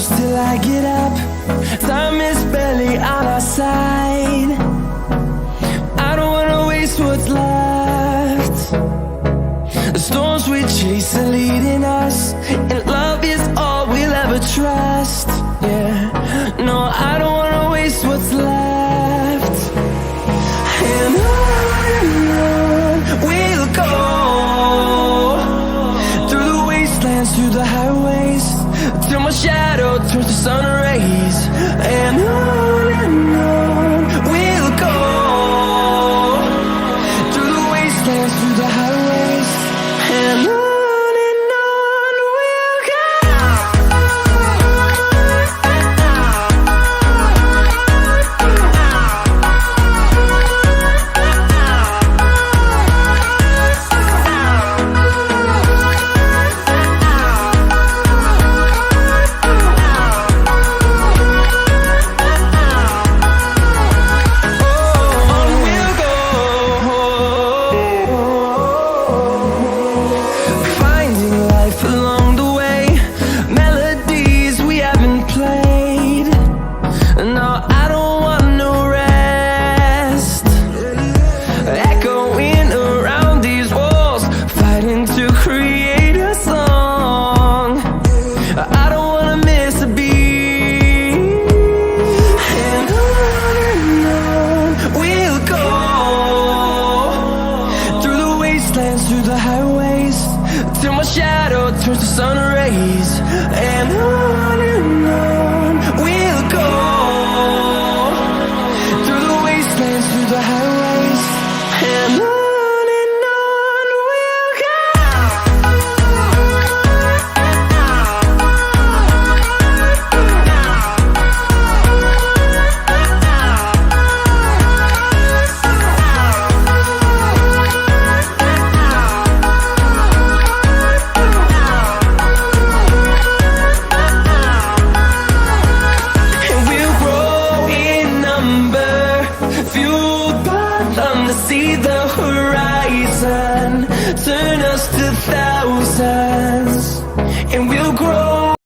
close till I get up. Time is barely on our side. I don't wanna waste what's left. The storms we chase are leading us, and love is all we'll ever trust. Yeah, no, I don't wanna waste what's left. And on we'll go, through the wastelands, through the highways, till my shadow turns to sun rays. And on we'll go, through the wastelands, through the highways, and on we'll go. Through the highways, till my shadow turns to sun rays. And on we'll go, through the wastelands, through the highways, and on we'll go. Fueled by them to see the horizon.